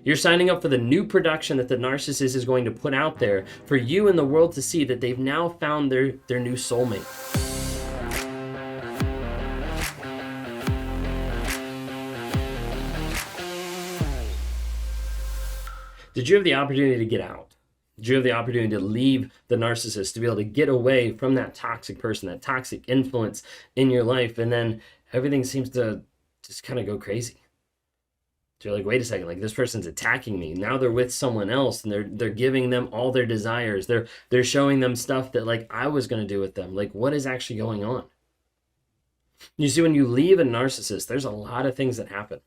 You're signing up for the new production that the narcissist is going to put out there for you and the world to see that they've now found their new soulmate. Did you have the opportunity to get out? Did you have the opportunity to leave the narcissist, to be able to get away from that toxic person, that toxic influence in your life, and then everything seems to just kind of go crazy? So you're like, wait a second, like this person's attacking me. Now they're with someone else and they're giving them all their desires. They're showing them stuff that like I was going to do with them. Like what is actually going on? You see, when you leave a narcissist, there's a lot of things that happen.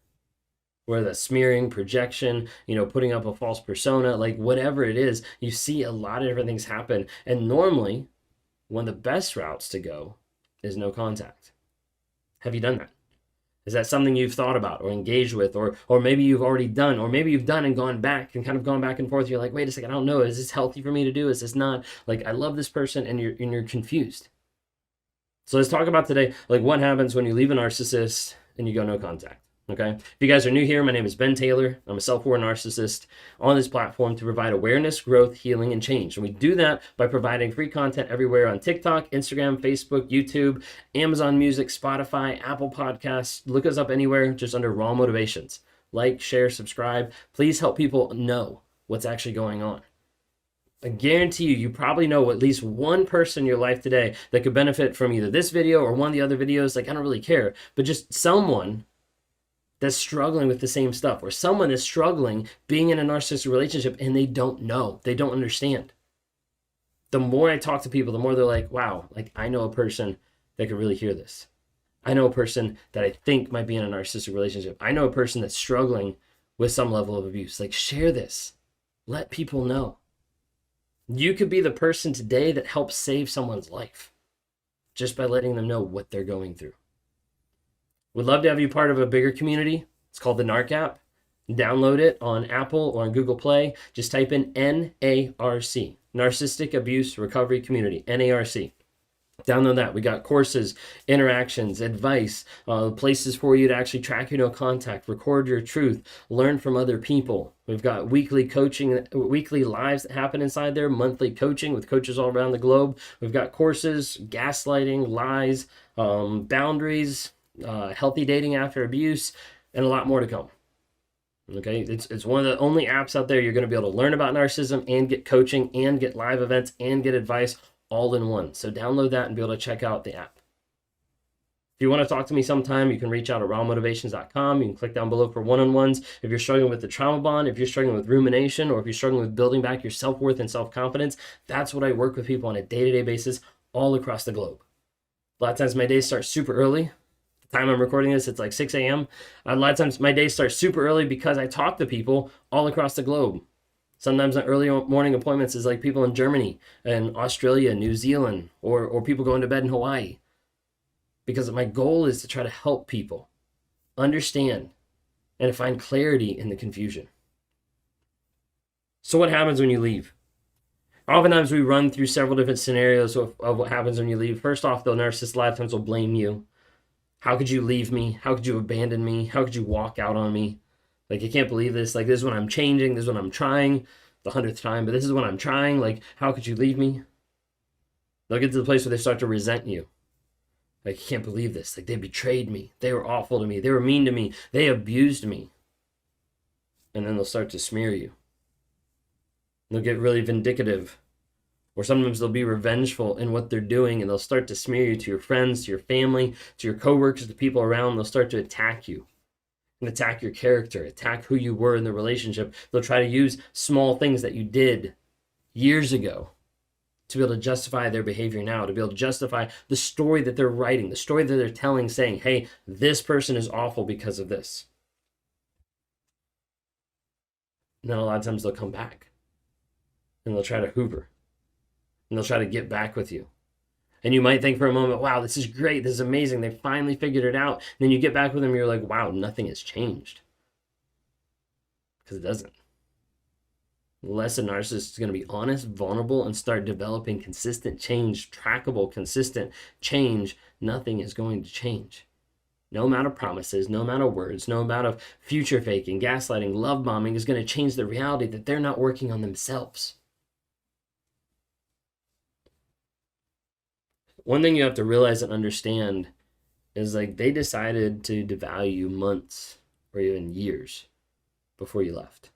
Whether that's smearing, projection, putting up a false persona, like whatever it is, you see a lot of different things happen. And normally, one of the best routes to go is no contact. Have you done that? Is that something you've thought about or engaged with, or maybe you've already done, or maybe you've done and gone back and kind of gone back and forth? You're like, wait a second, I don't know. Is this healthy for me to do? Is this not? Like, I love this person, and you're confused. So let's talk about today, like what happens when you leave a narcissist and you go no contact. Okay. If you guys are new here, my name is Ben Taylor. I'm a self-aware narcissist on this platform to provide awareness, growth, healing, and change. And we do that by providing free content everywhere on TikTok, Instagram, Facebook, YouTube, Amazon Music, Spotify, Apple Podcasts. Look us up anywhere just under Raw Motivations. Like, share, subscribe. Please help people know what's actually going on. I guarantee you probably know at least one person in your life today that could benefit from either this video or one of the other videos. Like, I don't really care, but just someone that's struggling with the same stuff, or someone that's struggling being in a narcissistic relationship and they don't know, they don't understand. The more I talk to people, the more they're like, wow, like I know a person that could really hear this. I know a person that I think might be in a narcissistic relationship. I know a person that's struggling with some level of abuse. Like, share this. Let people know. You could be the person today that helps save someone's life just by letting them know what they're going through. We'd love to have you part of a bigger community. It's called the NARC app. Download it on Apple or on Google Play. Just type in NARC, Narcissistic Abuse Recovery Community, NARC. Download that. We got courses, interactions, advice, places for you to actually track your no contact, record your truth, learn from other people. We've got weekly coaching, weekly lives that happen inside there, monthly coaching with coaches all around the globe. We've got courses, gaslighting, lies, boundaries, healthy dating after abuse, and a lot more to come. Okay, it's one of the only apps out there you're going to be able to learn about narcissism and get coaching and get live events and get advice all in one. So download that and be able to check out the app. If you want to talk to me sometime, you can reach out at rawmotivations.com. You can click down below for one-on-ones. If you're struggling with the trauma bond, if you're struggling with rumination, or if you're struggling with building back your self-worth and self-confidence, that's what I work with people on a day-to-day basis all across the globe. A lot of times my days start super early. Time I'm recording this, it's like 6 a.m. A lot of times my day starts super early because I talk to people all across the globe. Sometimes the early morning appointments is like people in Germany and Australia, New Zealand, or people going to bed in Hawaii. Because my goal is to try to help people understand and to find clarity in the confusion. So what happens when you leave? Oftentimes we run through several different scenarios of what happens when you leave. First off, the narcissist a lot of times will blame you. How could you leave me? How could you abandon me? How could you walk out on me? Like, I can't believe this. Like, this is when I'm changing. This is when I'm trying the 100th time, but this is when I'm trying. Like, how could you leave me? They'll get to the place where they start to resent you. Like, I can't believe this. Like, they betrayed me. They were awful to me. They were mean to me. They abused me. And then they'll start to smear you. They'll get really vindictive. Or sometimes they'll be revengeful in what they're doing, and they'll start to smear you to your friends, to your family, to your coworkers, to people around. They'll start to attack you and attack your character, attack who you were in the relationship. They'll try to use small things that you did years ago to be able to justify their behavior now, to be able to justify the story that they're writing, the story that they're telling, saying, hey, this person is awful because of this. And then a lot of times they'll come back and they'll try to hoover. And they'll try to get back with you. And you might think for a moment, wow, this is great. This is amazing. They finally figured it out. And then you get back with them, you're like, wow, nothing has changed. Because it doesn't. Unless a narcissist is going to be honest, vulnerable, and start developing consistent change, trackable, consistent change, nothing is going to change. No amount of promises, no amount of words, no amount of future faking, gaslighting, love bombing is going to change the reality that they're not working on themselves. One thing you have to realize and understand is like they decided to devalue you months or even years before you left.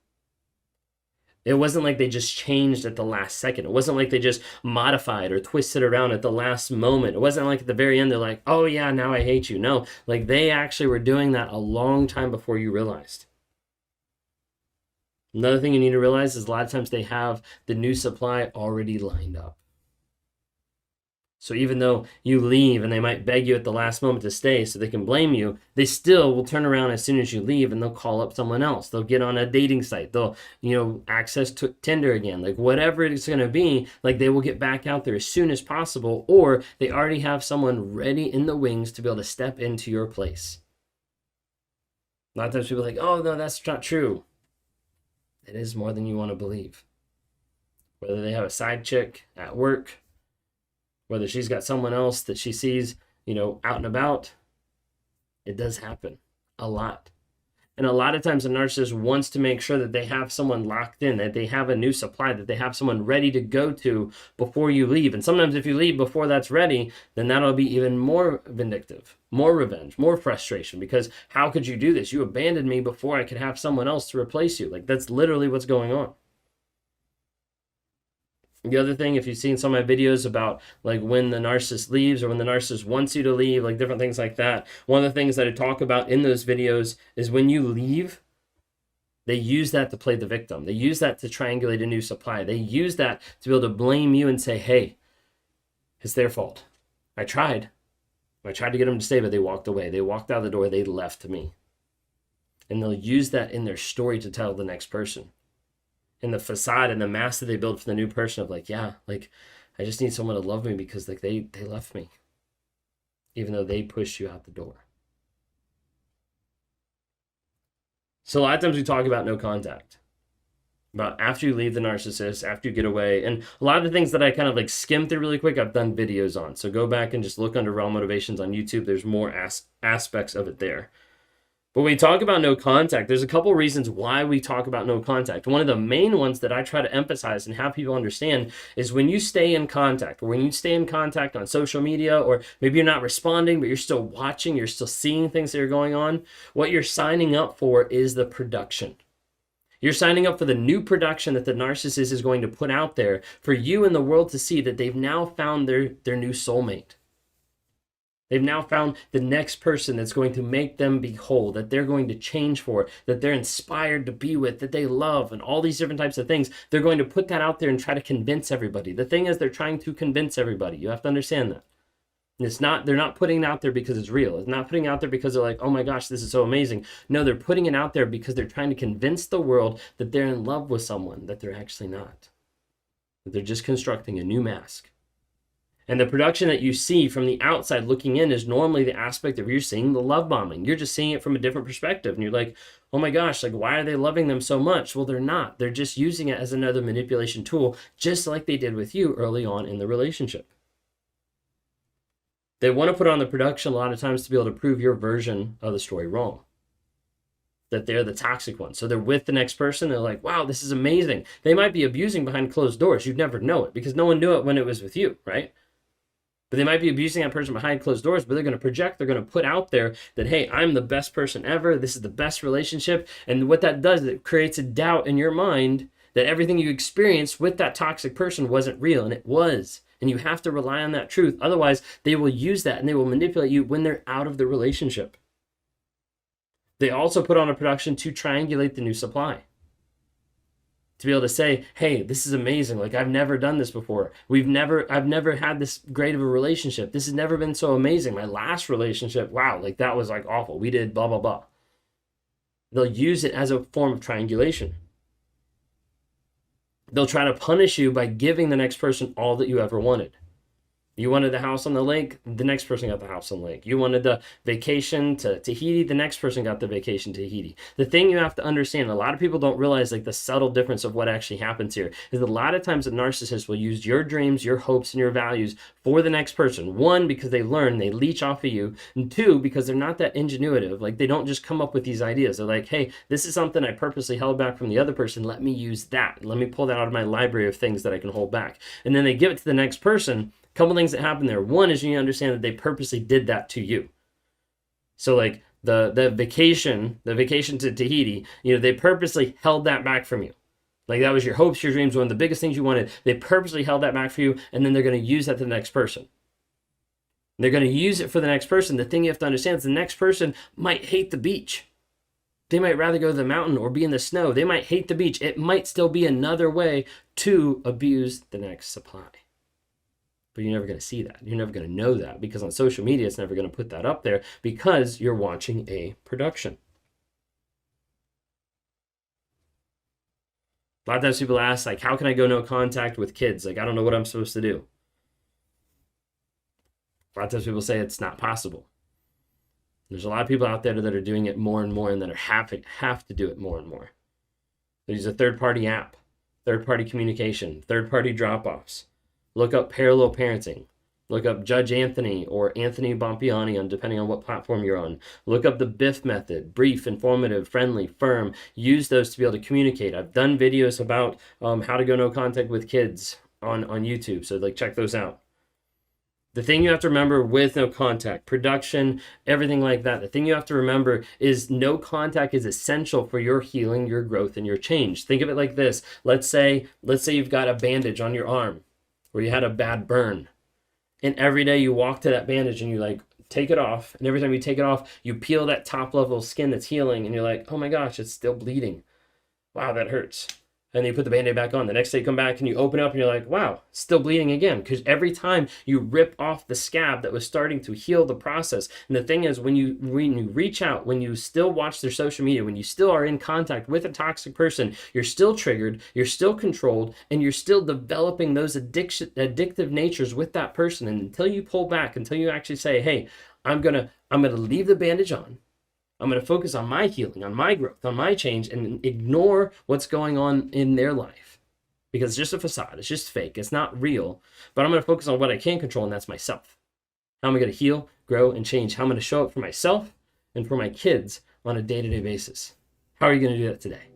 It wasn't like they just changed at the last second. It wasn't like they just modified or twisted around at the last moment. It wasn't like at the very end they're like, oh yeah, now I hate you. No, like they actually were doing that a long time before you realized. Another thing you need to realize is a lot of times they have the new supply already lined up. So even though you leave and they might beg you at the last moment to stay so they can blame you, they still will turn around as soon as you leave and they'll call up someone else. They'll get on a dating site. They'll, access to Tinder again. Like whatever it's going to be, like they will get back out there as soon as possible, or they already have someone ready in the wings to be able to step into your place. A lot of times people are like, oh, no, that's not true. It is more than you want to believe. Whether they have a side chick at work, whether she's got someone else that she sees, out and about, it does happen a lot. And a lot of times a narcissist wants to make sure that they have someone locked in, that they have a new supply, that they have someone ready to go to before you leave. And sometimes if you leave before that's ready, then that'll be even more vindictive, more revenge, more frustration, because how could you do this? You abandoned me before I could have someone else to replace you. Like that's literally what's going on. The other thing, if you've seen some of my videos about like when the narcissist leaves or when the narcissist wants you to leave, like different things like that, one of the things that I talk about in those videos is when you leave, they use that to play the victim. They use that to triangulate a new supply. They use that to be able to blame you and say, hey, it's their fault. I tried to get them to stay, but they walked away. They walked out the door. They left me. And they'll use that in their story to tell the next person. In the facade and the mask that they build for the new person of like, yeah, like I just need someone to love me because like they left me, even though they pushed you out the door. So a lot of times we talk about no contact, about after you leave the narcissist, after you get away, and a lot of the things that I kind of like skim through really quick, I've done videos on. So go back and just look under Raw Motivations on YouTube. There's more aspects of it there. But when we talk about no contact, there's a couple reasons why we talk about no contact. One of the main ones that I try to emphasize and have people understand is when you stay in contact, or when you stay in contact on social media, or maybe you're not responding, but you're still watching, you're still seeing things that are going on, what you're signing up for is the production. You're signing up for the new production that the narcissist is going to put out there for you and the world to see that they've now found their new soulmate. They've now found the next person that's going to make them be whole, that they're going to change for, that they're inspired to be with, that they love, and all these different types of things. They're going to put that out there and try to convince everybody. The thing is, they're trying to convince everybody. You have to understand that. They're not putting it out there because it's real. It's not putting it out there because they're like, oh my gosh, this is so amazing. No, they're putting it out there because they're trying to convince the world that they're in love with someone that they're actually not. That they're just constructing a new mask. And the production that you see from the outside looking in is normally the aspect of you're seeing the love bombing. You're just seeing it from a different perspective. And you're like, oh my gosh, like why are they loving them so much? Well, they're not. They're just using it as another manipulation tool, just like they did with you early on in the relationship. They want to put on the production a lot of times to be able to prove your version of the story wrong. That they're the toxic one. So they're with the next person. They're like, wow, this is amazing. They might be abusing behind closed doors. You'd never know it because no one knew it when it was with you, right? But they might be abusing that person behind closed doors, but they're going to project, they're going to put out there that, hey, I'm the best person ever. This is the best relationship. And what that does is it creates a doubt in your mind that everything you experienced with that toxic person wasn't real, and it was. And you have to rely on that truth. Otherwise, they will use that and they will manipulate you when they're out of the relationship. They also put on a production to triangulate the new supply. To be able to say, hey, this is amazing. Like, I've never done this before. I've never had this great of a relationship. This has never been so amazing. My last relationship, wow, like that was like awful. We did blah, blah, blah. They'll use it as a form of triangulation. They'll try to punish you by giving the next person all that you ever wanted. You wanted the house on the lake, the next person got the house on the lake. You wanted the vacation to Tahiti, the next person got the vacation to Tahiti. The thing you have to understand, a lot of people don't realize like the subtle difference of what actually happens here, is a lot of times a narcissist will use your dreams, your hopes, and your values for the next person. One, because they learn, they leech off of you. And two, because they're not that ingenuitive. Like they don't just come up with these ideas. They're like, hey, this is something I purposely held back from the other person. Let me use that. Let me pull that out of my library of things that I can hold back. And then they give it to the next person. Couple things that happen there. One is you understand that they purposely did that to you. So like the vacation to Tahiti, they purposely held that back from you. Like that was your hopes, your dreams, one of the biggest things you wanted. They purposely held that back for you, and then they're going to use that to the next person. They're going to use it for the next person. The thing you have to understand is the next person might hate the beach. They might rather go to the mountain or be in the snow. They might hate the beach. It might still be another way to abuse the next supply. But you're never going to see that. You're never going to know that because on social media, it's never going to put that up there because you're watching a production. A lot of times people ask, like, how can I go no contact with kids? Like, I don't know what I'm supposed to do. A lot of times people say it's not possible. There's a lot of people out there that are doing it more and more and that are have to do it more and more. They use a third-party app, third-party communication, third-party drop-offs. Look up parallel parenting. Look up Judge Anthony or Anthony Bompiani, depending on what platform you're on. Look up the BIF method, brief, informative, friendly, firm. Use those to be able to communicate. I've done videos about how to go no contact with kids on YouTube, so like check those out. The thing you have to remember with no contact, production, everything like that, the thing you have to remember is no contact is essential for your healing, your growth, and your change. Think of it like this. Let's say you've got a bandage on your arm where you had a bad burn. And every day you walk to that bandage and you like take it off. And every time you take it off, you peel that top level of skin that's healing. And you're like, oh my gosh, it's still bleeding. Wow, that hurts. And then you put the Band-Aid back on. The next day you come back and you open up and you're like, wow, still bleeding again. Because every time you rip off the scab that was starting to heal the process. And the thing is, when you reach out, when you still watch their social media, when you still are in contact with a toxic person, you're still triggered, you're still controlled, and you're still developing those addictive natures with that person. And until you pull back, until you actually say, hey, I'm gonna leave the bandage on. I'm going to focus on my healing, on my growth, on my change, and ignore what's going on in their life. Because it's just a facade. It's just fake. It's not real. But I'm going to focus on what I can control, and that's myself. How am I going to heal, grow, and change? How am I going to show up for myself and for my kids on a day-to-day basis? How are you going to do that today?